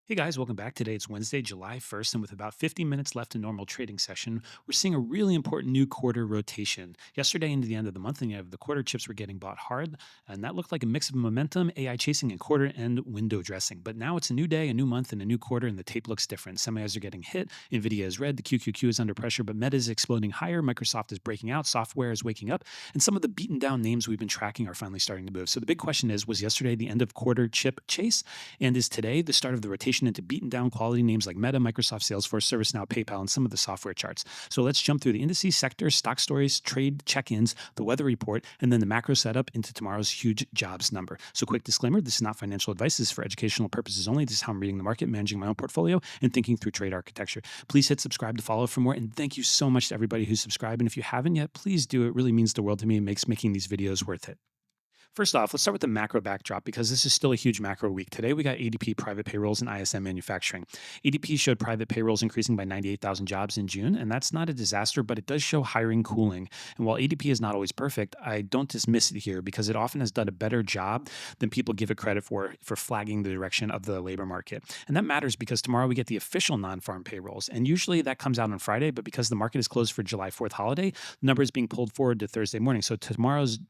Hey guys, welcome back. Today it's Wednesday, July 1st, and with about 50 minutes left in normal trading session, we're seeing a really important new quarter rotation. Yesterday into the end of the month, and you have the quarter chips were getting bought hard, and that looked like a mix of momentum, AI chasing, and quarter end window dressing. But now it's a new day, a new month, and a new quarter, and the tape looks different. Semis are getting hit, Nvidia is red, the QQQ is under pressure, but Meta is exploding higher, Microsoft is breaking out, software is waking up, and some of the beaten down names we've been tracking are finally starting to move. So the big question is, was yesterday the end of quarter chip chase? And is today the start of the rotation into beaten down quality names like Meta, Microsoft, Salesforce, ServiceNow, PayPal, and some of the software charts? So let's jump through the indices, sectors, stock stories, trade check-ins, the weather report, and then the macro setup into tomorrow's huge jobs number. So quick disclaimer, this is not financial advice. This is for educational purposes only. This is how I'm reading the market, managing my own portfolio, and thinking through trade architecture. Please hit subscribe to follow for more. And thank you so much to everybody who's subscribed. And if you haven't yet, please do. It really means the world to me and makes making these videos worth it. First off, let's start with the macro backdrop because this is still a huge macro week. Today, we got ADP private payrolls and ISM manufacturing. ADP showed private payrolls increasing by 98,000 jobs in June, and that's not a disaster, but it does show hiring cooling. And while ADP is not always perfect, I don't dismiss it here because it often has done a better job than people give it credit for flagging the direction of the labor market. And that matters because tomorrow we get the official non-farm payrolls, and usually that comes out on Friday, but because the market is closed for July 4th holiday, the number is being pulled forward to Thursday morning. So tomorrow's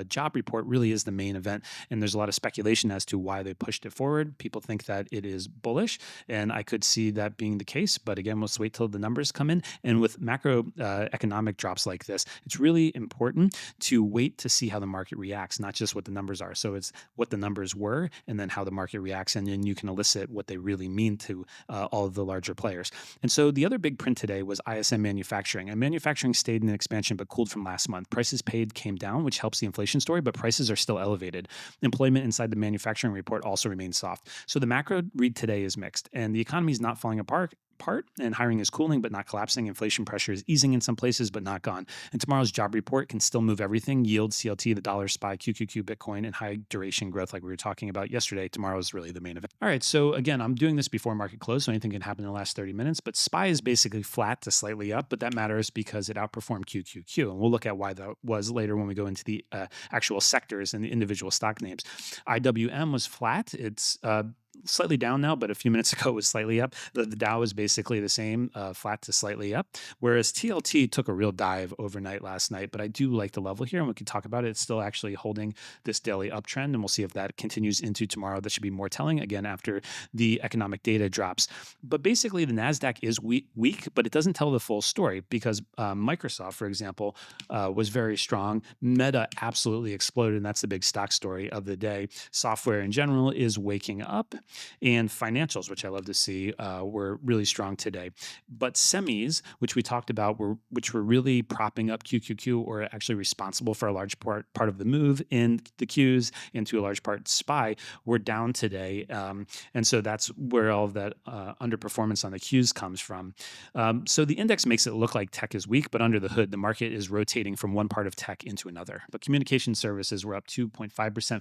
job report really is the main event. And there's a lot of speculation as to why they pushed it forward. People think that it is bullish, and I could see that being the case. But again, let's wait till the numbers come in. And with macro economic drops like this, it's really important to wait to see how the market reacts, not just what the numbers are. So it's what the numbers were, and then how the market reacts. And then you can elicit what they really mean to all of the larger players. And so the other big print today was ISM manufacturing. And manufacturing stayed in expansion but cooled from last month. Prices paid came down, which helps the inflation story, but prices are still elevated. Employment inside the manufacturing report also remains soft. So the macro read today is mixed, and the economy is not falling apart, and hiring is cooling but not collapsing. Inflation pressure is easing in some places but not gone. And tomorrow's job report can still move everything. Yield, CLT, the dollar, SPY, QQQ, Bitcoin, and high duration growth like we were talking about yesterday. Tomorrow is really the main event. All right, so again, I'm doing this before market close, so anything can happen in the last 30 minutes, but SPY is basically flat to slightly up, but that matters because it outperformed QQQ, and we'll look at why that was later when we go into the actual sectors and the individual stock names. IWM was flat. It's slightly down now, but a few minutes ago it was slightly up. The Dow is basically the same, flat to slightly up, whereas TLT took a real dive overnight last night, but I do like the level here, and we can talk about it. It's still actually holding this daily uptrend, and we'll see if that continues into tomorrow. That should be more telling, again, after the economic data drops. But basically, the NASDAQ is weak, but it doesn't tell the full story because Microsoft, for example, was very strong. Meta absolutely exploded, and that's the big stock story of the day. Software in general is waking up, and financials, which I love to see, were really strong today. But semis, which we talked about, which were really propping up QQQ or actually responsible for a large part of the move in the Qs and to a large part SPY, were down today. And so that's where all of that underperformance on the Qs comes from. So the index makes it look like tech is weak, but under the hood, the market is rotating from one part of tech into another. But communication services were up 2.5%,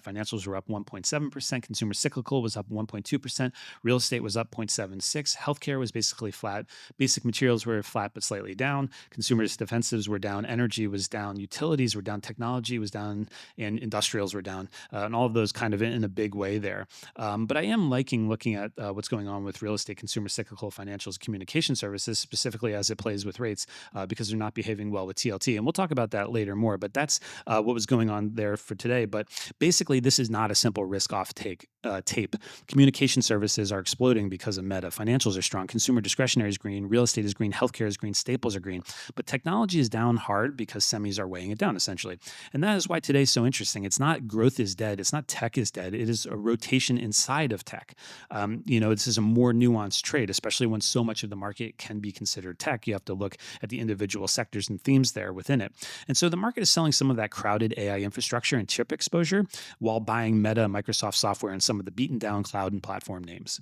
financials were up 1.7%, consumer cyclical was up 1.2%, real estate was up 0.76%, healthcare was basically flat, basic materials were flat but slightly down, consumers defensives were down, energy was down, utilities were down, technology was down, and industrials were down, and all of those kind of in a big way there. But I am liking looking at what's going on with real estate, consumer cyclical, financials, communication services, specifically as it plays with rates, because they're not behaving well with TLT. And we'll talk about that later more, but that's what was going on there for today. But basically, this is not a simple risk-off tape. Communication services are exploding because of Meta. Financials are strong. Consumer discretionary is green. Real estate is green. Healthcare is green. Staples are green. But technology is down hard because semis are weighing it down, essentially. And that is why today's so interesting. It's not growth is dead. It's not tech is dead. It is a rotation inside of tech. This is a more nuanced trade, especially when so much of the market can be considered tech. You have to look at the individual sectors and themes there within it. And so the market is selling some of that crowded AI infrastructure and chip exposure while buying Meta, Microsoft software, and some of the beaten down cloud and platform names.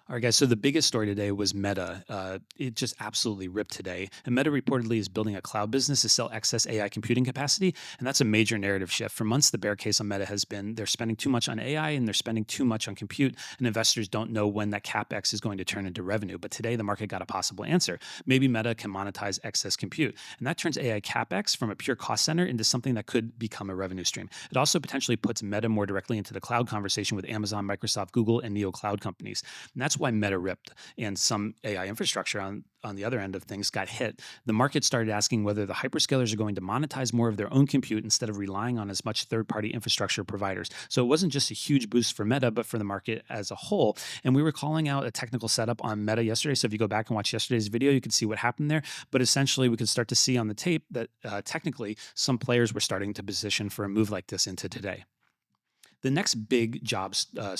All right, guys. So the biggest story today was Meta. It just absolutely ripped today. And Meta reportedly is building a cloud business to sell excess AI computing capacity. And that's a major narrative shift. For months, the bear case on Meta has been they're spending too much on AI and they're spending too much on compute. And investors don't know when that CapEx is going to turn into revenue. But today, the market got a possible answer. Maybe Meta can monetize excess compute. And that turns AI CapEx from a pure cost center into something that could become a revenue stream. It also potentially puts Meta more directly into the cloud conversation with Amazon, Microsoft, Google, and neo cloud companies. And that's that's why Meta ripped, and some AI infrastructure on the other end of things got hit. The market started asking whether the hyperscalers are going to monetize more of their own compute instead of relying on as much third-party infrastructure providers. So it wasn't just a huge boost for Meta, but for the market as a whole. And we were calling out a technical setup on Meta yesterday. So if you go back and watch yesterday's video, you can see what happened there. But essentially, we could start to see on the tape that technically some players were starting to position for a move like this into today. The next big the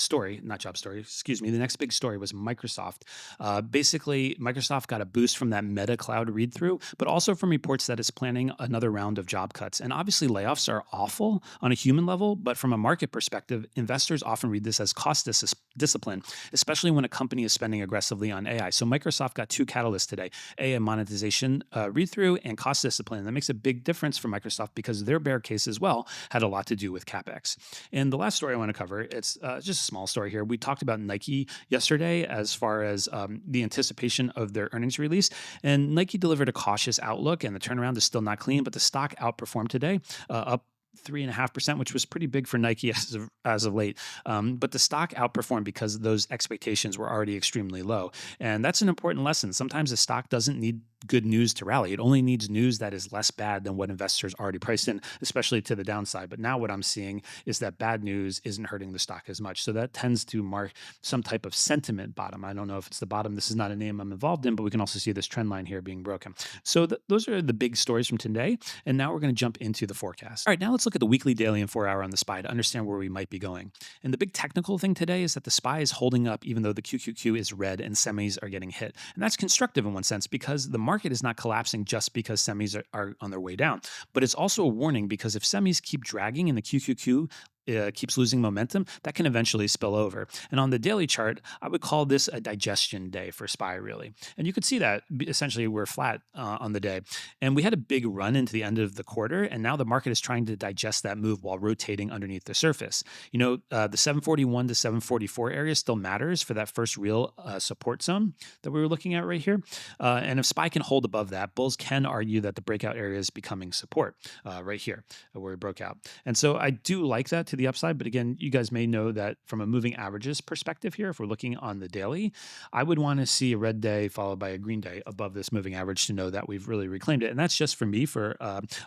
next big story was Microsoft. Basically, Microsoft got a boost from that Meta Cloud read through, but also from reports that it's planning another round of job cuts. And obviously, layoffs are awful on a human level, but from a market perspective, investors often read this as cost discipline, especially when a company is spending aggressively on AI. So Microsoft got two catalysts today: AI monetization read through and cost discipline. And that makes a big difference for Microsoft because their bear case as well had a lot to do with CapEx. And the last story I want to cover, it's just a small story here. We talked about Nike yesterday as far as the anticipation of their earnings release. And Nike delivered a cautious outlook, and the turnaround is still not clean, but the stock outperformed today, up 3.5%, which was pretty big for Nike as of late. But the stock outperformed because those expectations were already extremely low. And that's an important lesson. Sometimes a stock doesn't need good news to rally. It only needs news that is less bad than what investors already priced in, especially to the downside. But now what I'm seeing is that bad news isn't hurting the stock as much. So that tends to mark some type of sentiment bottom. I don't know if it's the bottom. This is not a name I'm involved in, but we can also see this trend line here being broken. So those are the big stories from today. And now we're going to jump into the forecast. All right, now let's look at the weekly, daily, and 4 hour on the SPY to understand where we might be going. And the big technical thing today is that the SPY is holding up even though the QQQ is red and semis are getting hit. And that's constructive in one sense because the market is not collapsing just because semis are on their way down. But it's also a warning because if semis keep dragging and the QQQ keeps losing momentum, that can eventually spill over. And on the daily chart, I would call this a digestion day for SPY, really. And you could see that essentially we're flat on the day. And we had a big run into the end of the quarter, and now the market is trying to digest that move while rotating underneath the surface. You know, the 741 to 744 area still matters for that first real support zone that we were looking at right here. And if SPY can hold above that, bulls can argue that the breakout area is becoming support right here where we broke out. And so I do like that to the upside. But again, you guys may know that from a moving averages perspective here, if we're looking on the daily, I would want to see a red day followed by a green day above this moving average to know that we've really reclaimed it. And that's just for me for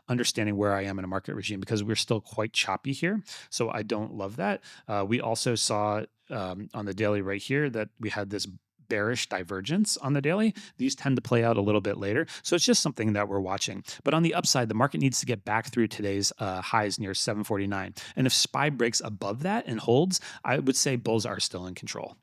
understanding where I am in a market regime because we're still quite choppy here. So I don't love that. We also saw on the daily right here that we had this bearish divergence on the daily. These tend to play out a little bit later. So it's just something that we're watching. But on the upside, the market needs to get back through today's highs near 749. And if SPY breaks above that and holds, I would say bulls are still in control.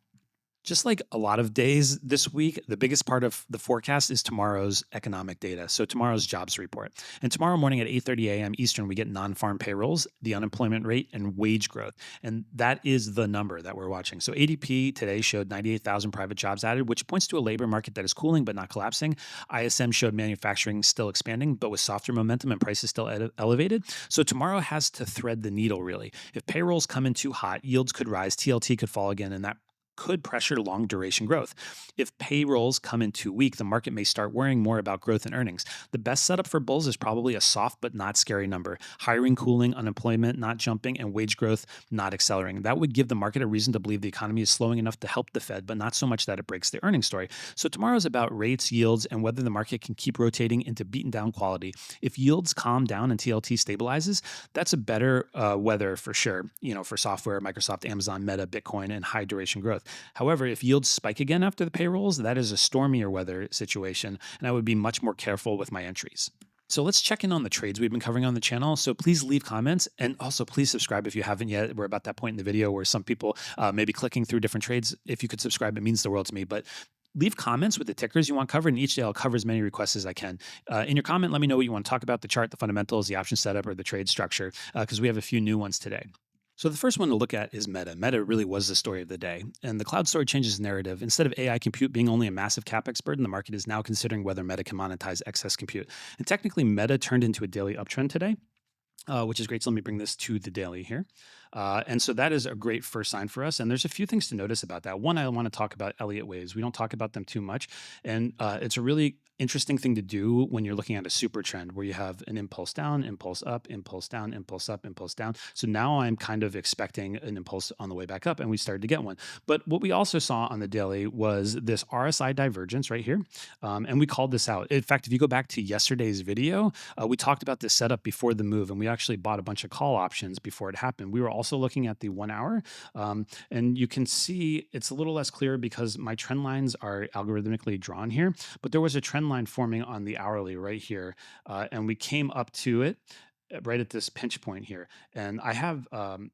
Just like a lot of days this week, the biggest part of the forecast is tomorrow's economic data. So tomorrow's jobs report. And tomorrow morning at 8:30 a.m. Eastern, we get non-farm payrolls, the unemployment rate, and wage growth. And that is the number that we're watching. So ADP today showed 98,000 private jobs added, which points to a labor market that is cooling but not collapsing. ISM showed manufacturing still expanding, but with softer momentum and prices still elevated. So tomorrow has to thread the needle, really. If payrolls come in too hot, yields could rise, TLT could fall again, and that could pressure long duration growth. If payrolls come in too weak, the market may start worrying more about growth and earnings. The best setup for bulls is probably a soft but not scary number. Hiring cooling, unemployment not jumping, and wage growth not accelerating. That would give the market a reason to believe the economy is slowing enough to help the Fed, but not so much that it breaks the earnings story. So tomorrow is about rates, yields, and whether the market can keep rotating into beaten down quality. If yields calm down and TLT stabilizes, that's a better weather for sure, for software, Microsoft, Amazon, Meta, Bitcoin, and high duration growth. However, if yields spike again after the payrolls, that is a stormier weather situation, and I would be much more careful with my entries. So let's check in on the trades we've been covering on the channel. So please leave comments and also please subscribe if you haven't yet. We're about that point in the video where some people may be clicking through different trades. If you could subscribe, it means the world to me. But leave comments with the tickers you want covered, and each day I'll cover as many requests as I can. In your comment, let me know what you want to talk about, the chart, the fundamentals, the option setup, or the trade structure, because we have a few new ones today. So the first one to look at is Meta. Meta really was the story of the day. And the cloud story changes the narrative. Instead of AI compute being only a massive CapEx burden, the market is now considering whether Meta can monetize excess compute. And technically, Meta turned into a daily uptrend today, which is great. So let me bring this to the daily here. And so that is a great first sign for us. And there's a few things to notice about that. One, I want to talk about Elliott waves. We don't talk about them too much. And it's a really interesting thing to do when you're looking at a super trend where you have an impulse down, impulse up, impulse down, impulse up, impulse down. So now I'm kind of expecting an impulse on the way back up, and we started to get one. But what we also saw on the daily was this RSI divergence right here. And we called this out. In fact, if you go back to yesterday's video, we talked about this setup before the move, and we actually bought a bunch of call options before it happened. We were also looking at the 1 hour, and you can see it's a little less clear because my trend lines are algorithmically drawn here, but there was a trend line forming on the hourly right here, and we came up to it right at this pinch point here. And I have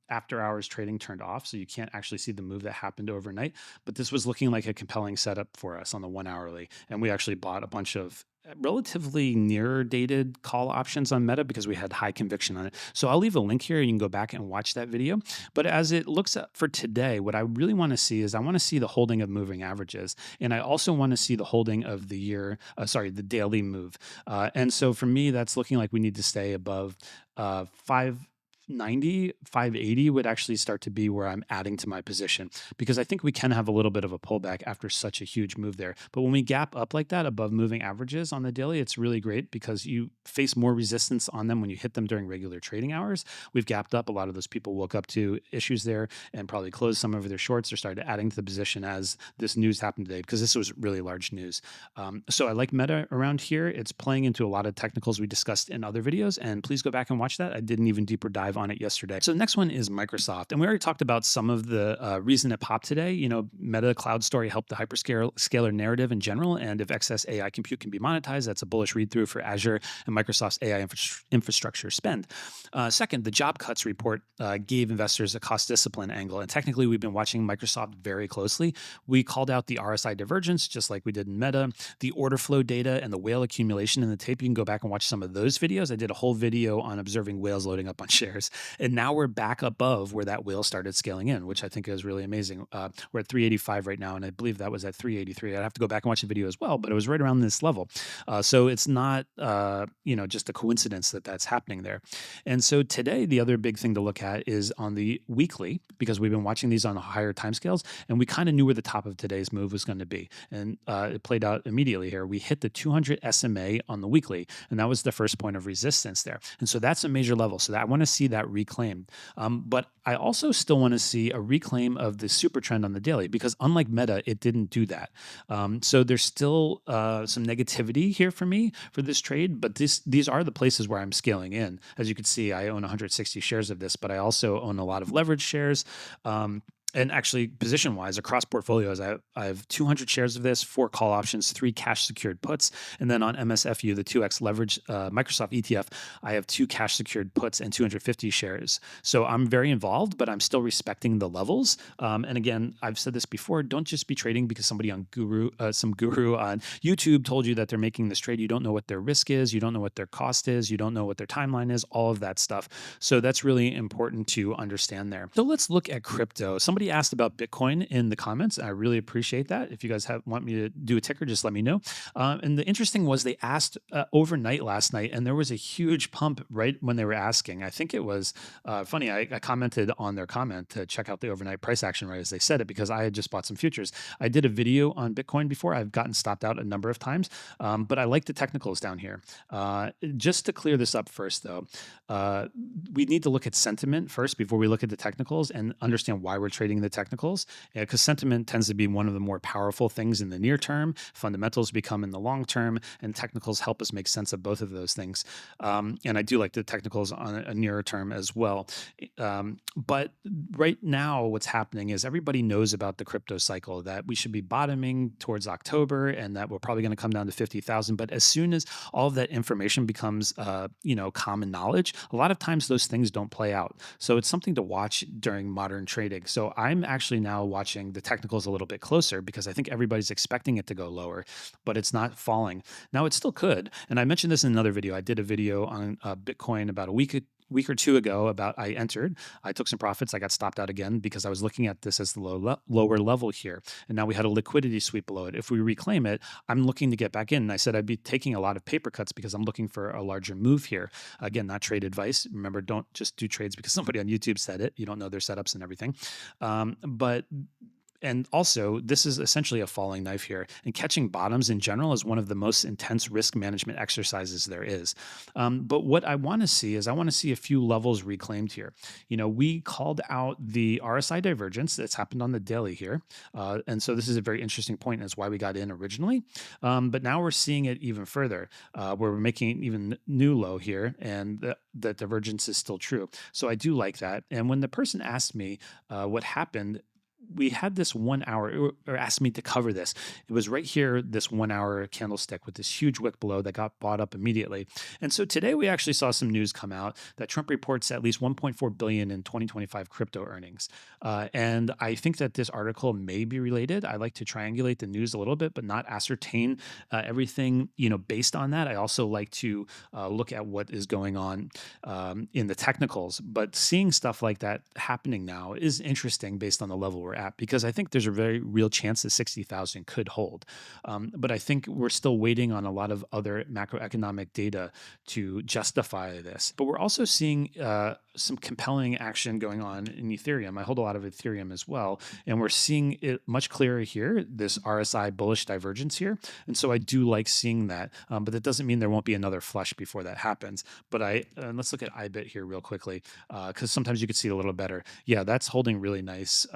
after hours trading turned off, so you can't actually see the move that happened overnight. But this was looking like a compelling setup for us on the 1 hourly. And we actually bought a bunch of relatively near dated call options on Meta because we had high conviction on it. So I'll leave a link here. You can go back and watch that video. But as it looks at for today, what I really want to see is I want to see the holding of moving averages. And I also want to see the holding of the the daily move. And so for me, that's looking like we need to stay above 590, 580 would actually start to be where I'm adding to my position, because I think we can have a little bit of a pullback after such a huge move there. But when we gap up like that above moving averages on the daily, it's really great because you face more resistance on them when you hit them during regular trading hours. We've gapped up. A lot of those people woke up to issues there and probably closed some of their shorts or started adding to the position as this news happened today, because this was really large news. So I like Meta around here. It's playing into a lot of technicals we discussed in other videos, and please go back and watch that. I did an even deeper dive on it yesterday. So the next one is Microsoft. And we already talked about some of the reason it popped today. You know, Meta cloud story helped the hyperscaler narrative in general. And if excess AI compute can be monetized, that's a bullish read through for Azure and Microsoft's AI infrastructure spend. Second, the job cuts report gave investors a cost discipline angle. And technically, we've been watching Microsoft very closely. We called out the RSI divergence, just like we did in Meta, the order flow data and the whale accumulation in the tape. You can go back and watch some of those videos. I did a whole video on observing whales loading up on shares. And now we're back above where that whale started scaling in, which I think is really amazing. We're at 385 right now, and I believe that was at 383. I'd have to go back and watch the video as well, but it was right around this level. So it's not, just a coincidence that that's happening there. And so today, the other big thing to look at is on the weekly, because we've been watching these on higher timescales, and we kind of knew where the top of today's move was going to be. And it played out immediately here. We hit the 200 SMA on the weekly, and that was the first point of resistance there. And so that's a major level. So that I want to see that reclaimed. But I also still want to see a reclaim of the super trend on the daily, because unlike Meta, it didn't do that. So there's still some negativity here for me for this trade, but these are the places where I'm scaling in. As you can see, I own 160 shares of this, but I also own a lot of leverage shares. And actually, position-wise, across portfolios, I have 200 shares of this, 4 call options, 3 cash-secured puts. And then on MSFU, the 2X leverage Microsoft ETF, I have 2 cash-secured puts and 250 shares. So I'm very involved, but I'm still respecting the levels. And again, I've said this before, don't just be trading because somebody on some guru on YouTube told you that they're making this trade. You don't know what their risk is. You don't know what their cost is. You don't know what their timeline is, all of that stuff. So that's really important to understand there. So let's look at crypto. Somebody asked about Bitcoin in the comments. I really appreciate that. If you guys want me to do a ticker, just let me know. And the interesting was they asked overnight last night, and there was a huge pump right when they were asking. I think it was funny. I commented on their comment to check out the overnight price action right as they said it, because I had just bought some futures. I did a video on Bitcoin before. I've gotten stopped out a number of times, but I like the technicals down here. Just to clear this up first, though, we need to look at sentiment first before we look at the technicals and understand why we're trading the technicals, because sentiment tends to be one of the more powerful things in the near term. Fundamentals become in the long term, and technicals help us make sense of both of those things. And I do like the technicals on a nearer term as well. But right now, what's happening is everybody knows about the crypto cycle, that we should be bottoming towards October, and that we're probably going to come down to 50,000. But as soon as all of that information becomes, common knowledge, a lot of times those things don't play out. So it's something to watch during modern trading. So I'm actually now watching the technicals a little bit closer, because I think everybody's expecting it to go lower, but it's not falling. Now it still could. And I mentioned this in another video. I did a video on Bitcoin about a week or two ago about I took some profits. I got stopped out again because I was looking at this as the lower level here. And now we had a liquidity sweep below it. If we reclaim it, I'm looking to get back in. And I said I'd be taking a lot of paper cuts because I'm looking for a larger move here. Again, not trade advice. Remember, don't just do trades because somebody on YouTube said it. You don't know their setups and everything. But And also, this is essentially a falling knife here. And catching bottoms in general is one of the most intense risk management exercises there is. But what I want to see is I want to see a few levels reclaimed here. We called out the RSI divergence that's happened on the daily here. And so this is a very interesting point, and it's why we got in originally. But now we're seeing it even further, where we're making an even new low here, and the divergence is still true. So I do like that. And when the person asked me what happened, we had this 1 hour, or asked me to cover this. It was right here, this 1 hour candlestick with this huge wick below that got bought up immediately. And so today we actually saw some news come out that Trump reports at least 1.4 billion in 2025 crypto earnings. And I think that this article may be related. I like to triangulate the news a little bit, but not ascertain everything, based on that. I also like to look at what is going on in the technicals. But seeing stuff like that happening now is interesting based on the level we're at, because I think there's a very real chance that 60,000 could hold. But I think we're still waiting on a lot of other macroeconomic data to justify this. But we're also seeing some compelling action going on in Ethereum. I hold a lot of Ethereum as well, and we're seeing it much clearer here, this RSI bullish divergence here. And so I do like seeing that, but that doesn't mean there won't be another flush before that happens. But let's look at IBIT here real quickly, because sometimes you could see it a little better. Yeah, that's holding really nice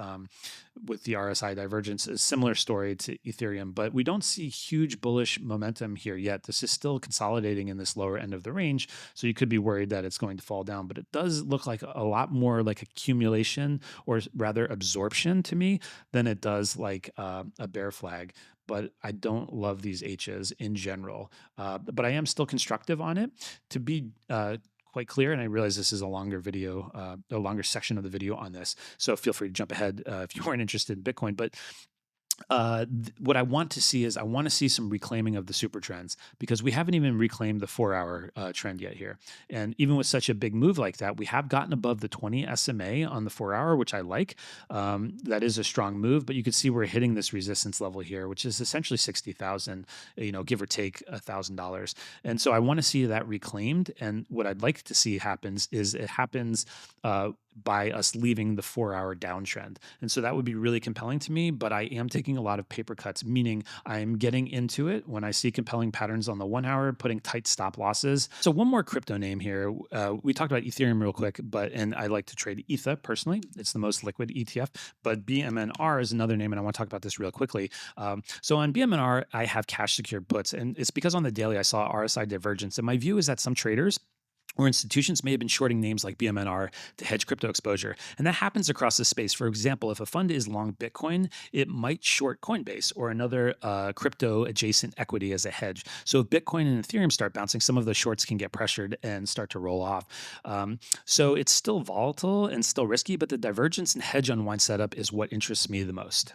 with the RSI divergence. A similar story to Ethereum, but we don't see huge bullish momentum here yet. This is still consolidating in this lower end of the range, so you could be worried that it's going to fall down, but it does look like a lot more like accumulation, or rather absorption to me, than it does like a bear flag. But I don't love these H's in general. But I am still constructive on it. To be quite clear, and I realize this is a longer video, a longer section of the video on this, so feel free to jump ahead if you weren't interested in Bitcoin. But what I want to see is I want to see some reclaiming of the super trends, because we haven't even reclaimed the 4 hour trend yet here. And even with such a big move like that, we have gotten above the 20 SMA on the 4 hour, which I like. That is a strong move, but you can see we're hitting this resistance level here, which is essentially 60,000, give or take $1,000. And so I want to see that reclaimed. And what I'd like to see happens is it happens by us leaving the 4 hour downtrend. And so that would be really compelling to me, but I am taking a lot of paper cuts, meaning I'm getting into it when I see compelling patterns on the 1 hour, putting tight stop losses. So one more crypto name here. We talked about Ethereum real quick, and I like to trade ETHA personally. It's the most liquid ETF, but BMNR is another name, and I want to talk about this real quickly. So on BMNR, I have cash secured puts, and it's because on the daily I saw RSI divergence. And my view is that some traders or institutions may have been shorting names like BMNR to hedge crypto exposure. And that happens across the space. For example, if a fund is long Bitcoin, it might short Coinbase or another crypto adjacent equity as a hedge. So if Bitcoin and Ethereum start bouncing, some of the shorts can get pressured and start to roll off. So it's still volatile and still risky, but the divergence and hedge unwind setup is what interests me the most.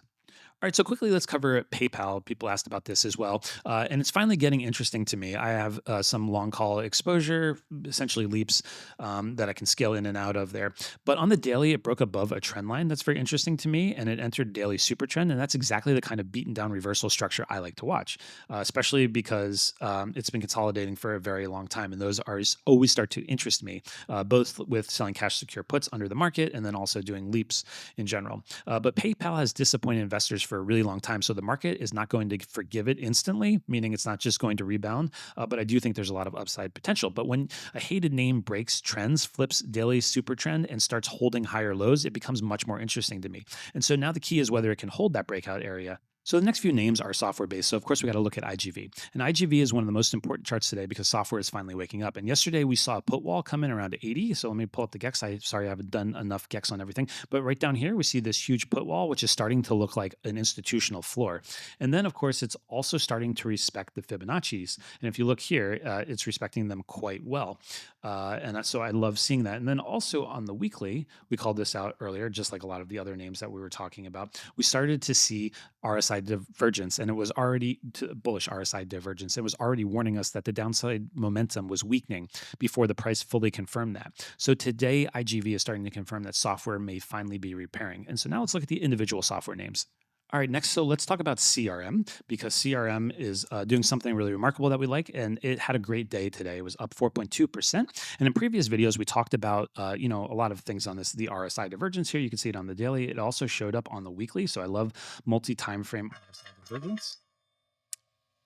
All right, so quickly, let's cover PayPal. People asked about this as well. And it's finally getting interesting to me. I have some long call exposure, essentially leaps that I can scale in and out of there. But on the daily, it broke above a trend line. That's very interesting to me. And it entered daily super trend. And that's exactly the kind of beaten down reversal structure I like to watch, especially because it's been consolidating for a very long time. And those always start to interest me, both with selling cash secure puts under the market and then also doing leaps in general. But PayPal has disappointed investors for a really long time. So the market is not going to forgive it instantly, meaning it's not just going to rebound. But I do think there's a lot of upside potential. But when a hated name breaks trends, flips daily super trend, and starts holding higher lows, it becomes much more interesting to me. And so now the key is whether it can hold that breakout area. So the next few names are software-based. So of course we got to look at IGV. And IGV is one of the most important charts today because software is finally waking up. And yesterday we saw a put wall come in around 80. So let me pull up the GEX. Sorry, I haven't done enough GEX on everything. But right down here, we see this huge put wall, which is starting to look like an institutional floor. And then of course, it's also starting to respect the Fibonacci's. And if you look here, it's respecting them quite well. So I love seeing that. And then also on the weekly, we called this out earlier, just like a lot of the other names that we were talking about. We started to see RSI divergence, and it was already bullish RSI divergence. It was already warning us that the downside momentum was weakening before the price fully confirmed that. So today, IGV is starting to confirm that software may finally be repairing. And so now let's look at the individual software names. All right, next, so let's talk about CRM because CRM is doing something really remarkable that we like, and it had a great day today. It was up 4.2%. And in previous videos, we talked about a lot of things on this. The RSI divergence here, you can see it on the daily. It also showed up on the weekly. So I love multi-time frame RSI divergence.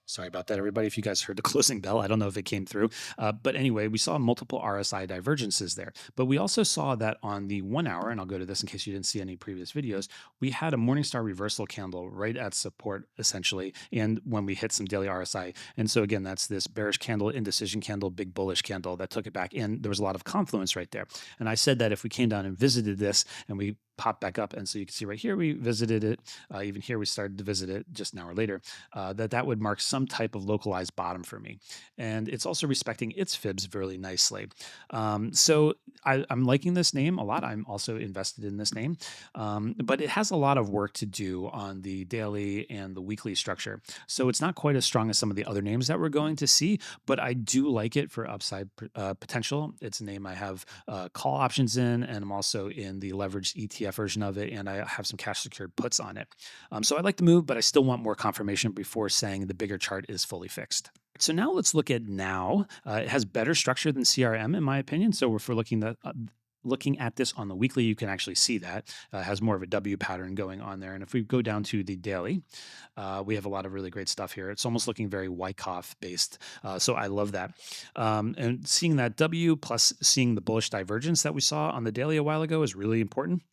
Sorry about that, everybody. If you guys heard the closing bell, I don't know if it came through. But anyway, we saw multiple RSI divergences there. But we also saw that on the 1 hour, and I'll go to this in case you didn't see any previous videos, we had a Morningstar reversal candle right at support, essentially, and when we hit some daily RSI. And so again, that's this bearish candle, indecision candle, big bullish candle that took it back. And there was a lot of confluence right there. And I said that if we came down and visited this and we popped back up, and so you can see right here, we visited it. Even here, we started to visit it just an hour later, that would mark some type of localized bottom for me. And it's also respecting its fibs really nicely. So I'm liking this name a lot. I'm also invested in this name, but it has a lot of work to do on the daily and the weekly structure. So it's not quite as strong as some of the other names that we're going to see, but I do like it for upside potential. It's a name I have call options in, and I'm also in the leveraged ETF version of it, and I have some cash secured puts on it. So I like the move, but I still want more confirmation before saying the bigger chart is fully fixed. So now let's look at now. It has better structure than CRM, in my opinion. So if we're looking at this on the weekly, you can actually see that it has more of a W pattern going on there. And if we go down to the daily, we have a lot of really great stuff here. It's almost looking very Wyckoff based. So I love that. And seeing that W plus seeing the bullish divergence that we saw on the daily a while ago is really important.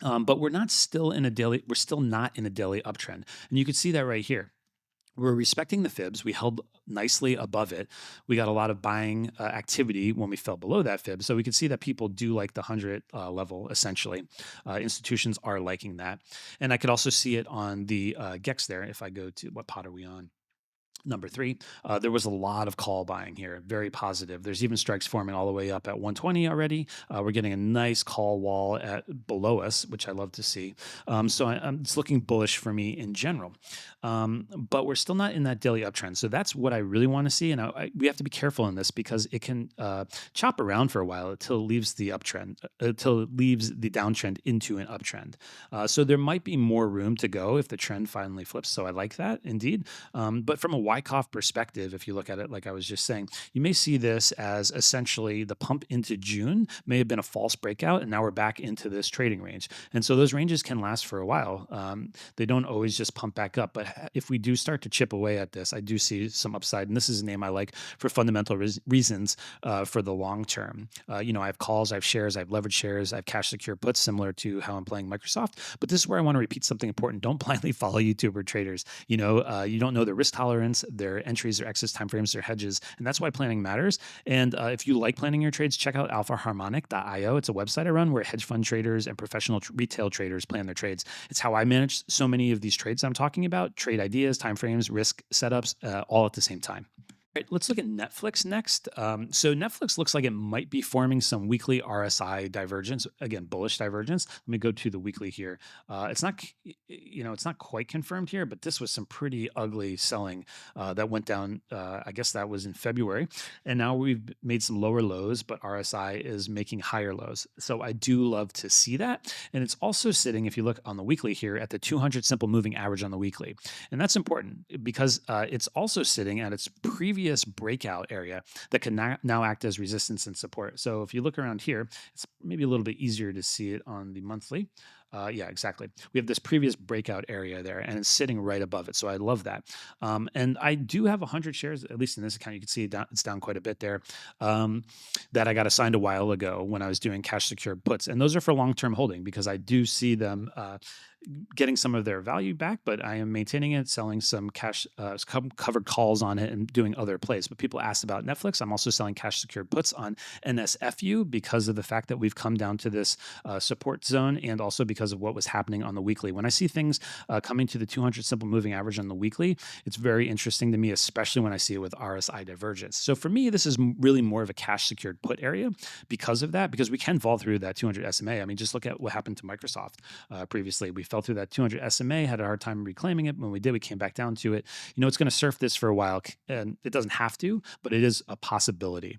But we're still not in a daily uptrend. And you can see that right here. We're respecting the fibs. We held nicely above it. We got a lot of buying activity when we fell below that fib. So we can see that people do like the 100 level, essentially. Institutions are liking that. And I could also see it on the GEX there. If I go to, what pot are we on? Number 3, there was a lot of call buying here, very positive. There's even strikes forming all the way up at 120 already. We're getting a nice call wall below us, which I love to see. So it's looking bullish for me in general. But we're still not in that daily uptrend. So that's what I really want to see. And we have to be careful in this because it can chop around for a while until it leaves the uptrend, until it leaves the downtrend into an uptrend. So there might be more room to go if the trend finally flips. So I like that indeed. But from a Wyckoff perspective, if you look at it, like I was just saying, you may see this as essentially the pump into June may have been a false breakout, and now we're back into this trading range. And so those ranges can last for a while. They don't always just pump back up, but if we do start to chip away at this, I do see some upside. And this is a name I like for fundamental reasons for the long term. I have calls, I have shares, I have leverage shares, I have cash secure puts, similar to how I'm playing Microsoft. But this is where I want to repeat something important. Don't blindly follow YouTuber traders. You don't know their risk tolerance, their entries, their exits, timeframes, their hedges. And that's why planning matters. And if you like planning your trades, check out alphaharmonic.io. It's a website I run where hedge fund traders and professional retail traders plan their trades. It's how I manage so many of these trades I'm talking about, trade ideas, timeframes, risk setups, all at the same time. All right, let's look at Netflix next. So Netflix looks like it might be forming some weekly RSI divergence. Again, bullish divergence. Let me go to the weekly here. It's not quite confirmed here, but this was some pretty ugly selling that went down. I guess that was in February, and now we've made some lower lows, but RSI is making higher lows. So I do love to see that, and it's also sitting, if you look on the weekly here, at the 200 simple moving average on the weekly, and that's important because it's also sitting at its previous breakout area that can now act as resistance and support. So if you look around here, it's maybe a little bit easier to see it on the monthly. Yeah, exactly. We have this previous breakout area there, and it's sitting right above it. So I love that. And I do have 100 shares, at least in this account. You can see it's down quite a bit there, that I got assigned a while ago when I was doing cash secured puts. And those are for long-term holding because I do see them getting some of their value back, but I am maintaining it, selling some cash covered calls on it, and doing other plays. But people asked about Netflix. I'm also selling cash secured puts on NSFU because of the fact that we've come down to this support zone, and also because of what was happening on the weekly. When I see things coming to the 200 simple moving average on the weekly, it's very interesting to me, especially when I see it with RSI divergence. So for me, this is really more of a cash secured put area because of that, because we can fall through that 200 SMA. I mean, just look at what happened to Microsoft previously. We fell through that 200 SMA, had a hard time reclaiming it. When we did, we came back down to it. It's going to surf this for a while, and it doesn't have to, but it is a possibility.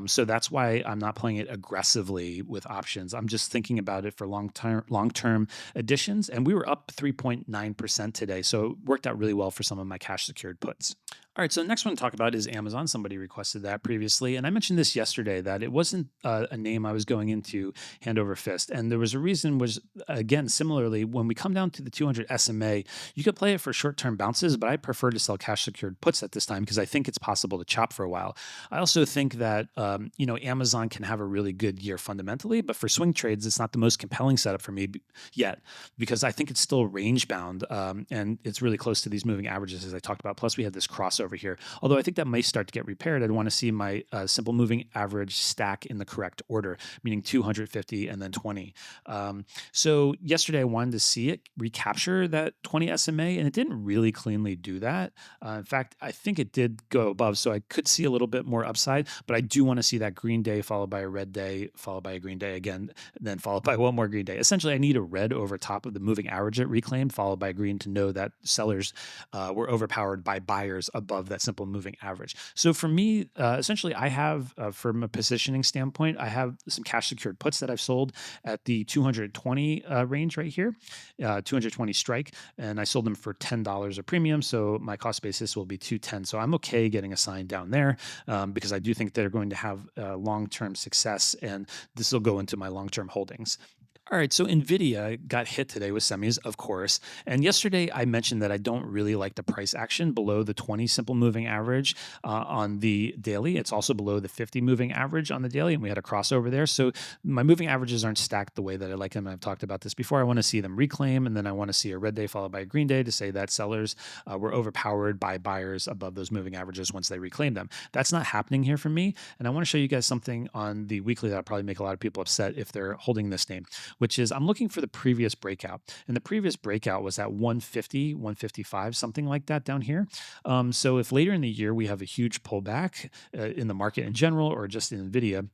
So that's why I'm not playing it aggressively with options. I'm just thinking about it for long-term additions, and we were up 3.9% today, so it worked out really well for some of my cash secured puts. All right, so the next one to talk about is Amazon. Somebody requested that previously, and I mentioned this yesterday that it wasn't a name I was going into hand over fist, and there was a reason. Was again similarly when we come down to the 200 SMA, you could play it for short-term bounces, but I prefer to sell cash secured puts at this time because I think it's possible to chop for a while. I also think that Amazon can have a really good year fundamentally, but for swing trades, it's not the most compelling setup for me yet because I think it's still range bound and it's really close to these moving averages as I talked about. Plus, we have this crossover here. Although I think that may start to get repaired, I'd want to see my simple moving average stack in the correct order, meaning 250 and then 20. So yesterday I wanted to see it recapture that 20 SMA, and it didn't really cleanly do that. In fact, I think it did go above, so I could see a little bit more upside, but I do want to see that green day followed by a red day, followed by a green day again, then followed by one more green day. Essentially, I need a red over top of the moving average it reclaimed, followed by green to know that sellers were overpowered by buyers above that simple moving average. So for me, essentially, I have, from a positioning standpoint, I have some cash secured puts that I've sold at the 220 range right here, 220 strike, and I sold them for $10 a premium. So my cost basis will be 210. So I'm okay getting a sign down there because I do think they're going to have long-term success, and this will go into my long-term holdings. All right, so Nvidia got hit today with semis, of course. And yesterday I mentioned that I don't really like the price action below the 20 simple moving average on the daily. It's also below the 50 moving average on the daily, and we had a crossover there. So my moving averages aren't stacked the way that I like them. I've talked about this before. I want to see them reclaim, and then I want to see a red day followed by a green day to say that sellers were overpowered by buyers above those moving averages once they reclaim them. That's not happening here for me, and I want to show you guys something on the weekly that'll probably make a lot of people upset if they're holding this name, which is I'm looking for the previous breakout. And the previous breakout was at 150, 155, something like that down here. So if later in the year we have a huge pullback in the market in general or just in Nvidia,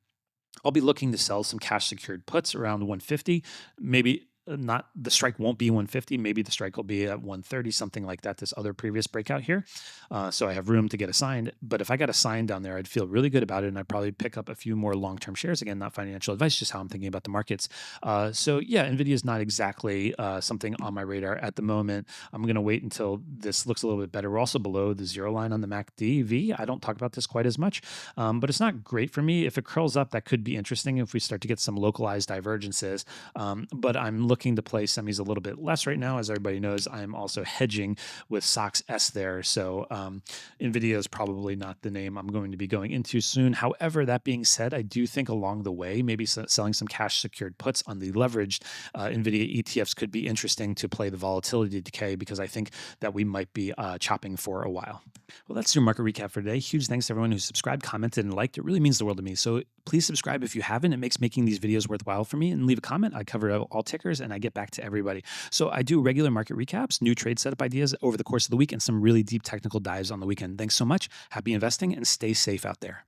I'll be looking to sell some cash secured puts around 150, maybe not the strike won't be 150. Maybe the strike will be at 130, something like that, this other previous breakout here. So I have room to get assigned. But if I got assigned down there, I'd feel really good about it. And I'd probably pick up a few more long-term shares. Again, not financial advice, just how I'm thinking about the markets. So yeah, NVIDIA is not exactly something on my radar at the moment. I'm going to wait until this looks a little bit better. We're also below the zero line on the MACD. I don't talk about this quite as much, but it's not great for me. If it curls up, that could be interesting if we start to get some localized divergences. But I'm looking to play semis a little bit less right now. As everybody knows, I'm also hedging with SOX S there. So NVIDIA is probably not the name I'm going to be going into soon. However, that being said, I do think along the way, maybe selling some cash secured puts on the leveraged NVIDIA ETFs could be interesting to play the volatility decay because I think that we might be chopping for a while. Well, that's your market recap for today. Huge thanks to everyone who subscribed, commented, and liked. It really means the world to me. So please subscribe if you haven't. It makes making these videos worthwhile for me. And leave a comment. I cover all tickers and I get back to everybody. So I do regular market recaps, new trade setup ideas over the course of the week, and some really deep technical dives on the weekend. Thanks so much. Happy investing and stay safe out there.